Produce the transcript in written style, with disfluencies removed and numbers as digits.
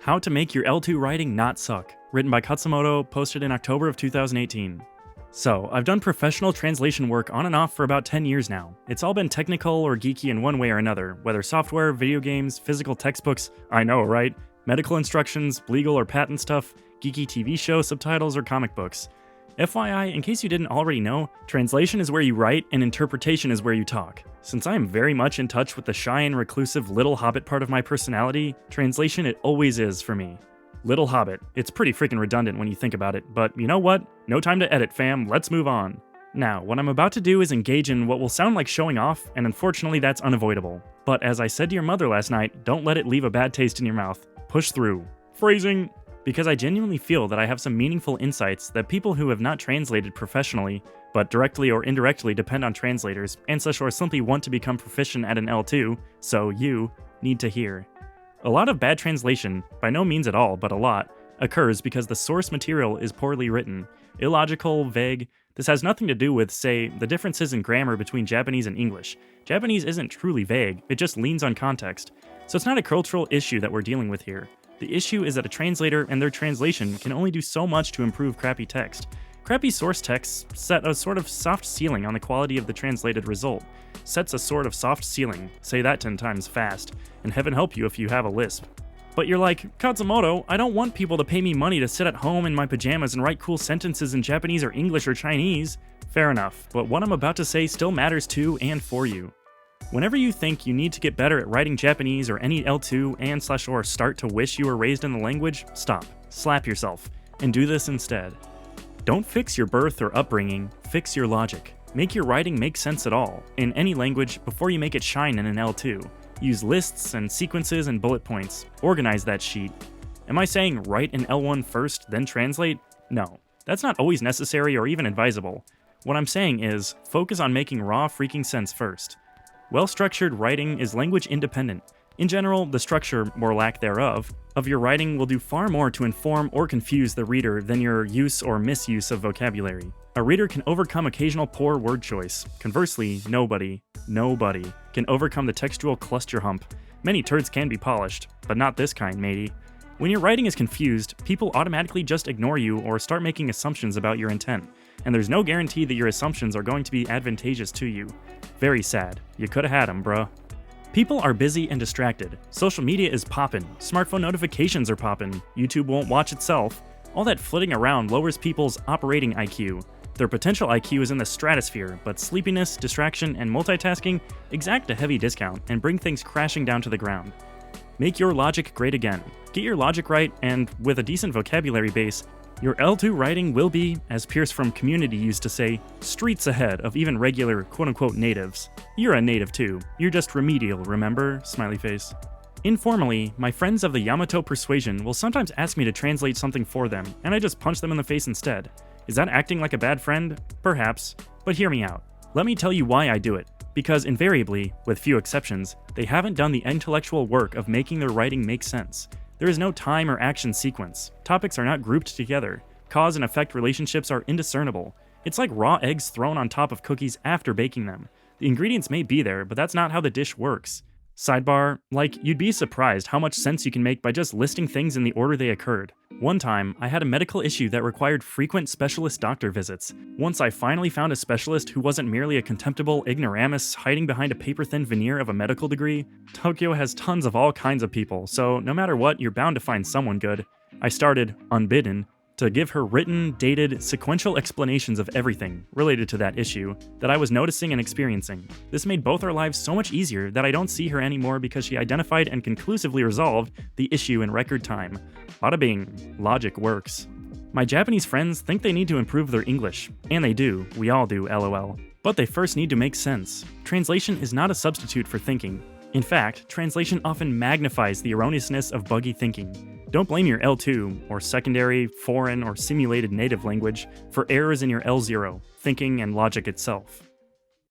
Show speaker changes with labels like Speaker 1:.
Speaker 1: How to Make Your L2 Writing Not Suck, written by Khatzumoto, posted in October of 2018. So, I've done professional translation work on and off for about 10 years now. It's all been technical or geeky in one way or another, whether software, video games, physical textbooks, I know, right? Medical instructions, legal or patent stuff, geeky TV show subtitles, or comic books. FYI, in case you didn't already know, translation is where you write and interpretation is where you talk. Since I am very much in touch with the shy and reclusive little hobbit part of my personality, translation it always is for me. Little hobbit. It's pretty freaking redundant when you think about it, but you know what? No time to edit, fam. Let's move on. Now, what I'm about to do is engage in what will sound like showing off, and unfortunately that's unavoidable. But as I said to your mother last night, don't let it leave a bad taste in your mouth. Push through. Phrasing. Because I genuinely feel that I have some meaningful insights that people who have not translated professionally, but directly or indirectly depend on translators, and such or simply want to become proficient at an L2, so you, need to hear. A lot of bad translation, by no means at all, but a lot, occurs because the source material is poorly written, illogical, vague. This has nothing to do with, say, the differences in grammar between Japanese and English. Japanese isn't truly vague, it just leans on context. So it's not a cultural issue that we're dealing with here. The issue is that a translator and their translation can only do so much to improve crappy text. Crappy source texts set a sort of soft ceiling on the quality of the translated result. Sets a sort of soft ceiling, say that 10 times fast, and heaven help you if you have a lisp. But you're like, Khatzumoto, I don't want people to pay me money to sit at home in my pajamas and write cool sentences in Japanese or English or Chinese. Fair enough, but what I'm about to say still matters to and for you. Whenever you think you need to get better at writing Japanese or any L2 and/or start to wish you were raised in the language, stop, slap yourself, and do this instead. Don't fix your birth or upbringing, fix your logic. Make your writing make sense at all, in any language, before you make it shine in an L2. Use lists and sequences and bullet points. Organize that sheet. Am I saying write in L1 first, then translate? No, that's not always necessary or even advisable. What I'm saying is, focus on making raw freaking sense first. Well-structured writing is language independent. In general, the structure, or lack thereof, of your writing will do far more to inform or confuse the reader than your use or misuse of vocabulary. A reader can overcome occasional poor word choice. Conversely, nobody can overcome the textual cluster hump. Many turds can be polished, but not this kind, matey. When your writing is confused, people automatically just ignore you or start making assumptions about your intent, and there's no guarantee that your assumptions are going to be advantageous to you. Very sad. You coulda had 'em, bruh. People are busy and distracted. Social media is poppin', smartphone notifications are poppin', YouTube won't watch itself. All that flitting around lowers people's operating IQ. Their potential IQ is in the stratosphere, but sleepiness, distraction, and multitasking exact a heavy discount and bring things crashing down to the ground. Make your logic great again. Get your logic right, and with a decent vocabulary base, your L2 writing will be, as Pierce from Community used to say, streets ahead of even regular quote-unquote natives. You're a native too. You're just remedial, remember? Smiley face. Informally, my friends of the Yamato persuasion will sometimes ask me to translate something for them, and I just punch them in the face instead. Is that acting like a bad friend? Perhaps. But hear me out. Let me tell you why I do it. Because invariably, with few exceptions, they haven't done the intellectual work of making their writing make sense. There is no time or action sequence. Topics are not grouped together. Cause and effect relationships are indiscernible. It's like raw eggs thrown on top of cookies after baking them. The ingredients may be there, but that's not how the dish works. Sidebar, you'd be surprised how much sense you can make by just listing things in the order they occurred. One time, I had a medical issue that required frequent specialist doctor visits. Once I finally found a specialist who wasn't merely a contemptible ignoramus hiding behind a paper-thin veneer of a medical degree. Tokyo has tons of all kinds of people, so no matter what, you're bound to find someone good. I started, unbidden, to give her written, dated, sequential explanations of everything related to that issue that I was noticing and experiencing. This made both our lives so much easier that I don't see her anymore because she identified and conclusively resolved the issue in record time. Bada bing, logic works. My Japanese friends think they need to improve their English, and they do, we all do, lol. But they first need to make sense. Translation is not a substitute for thinking. In fact, translation often magnifies the erroneousness of buggy thinking. Don't blame your L2, or secondary, foreign, or simulated native language, for errors in your L0, thinking and logic itself.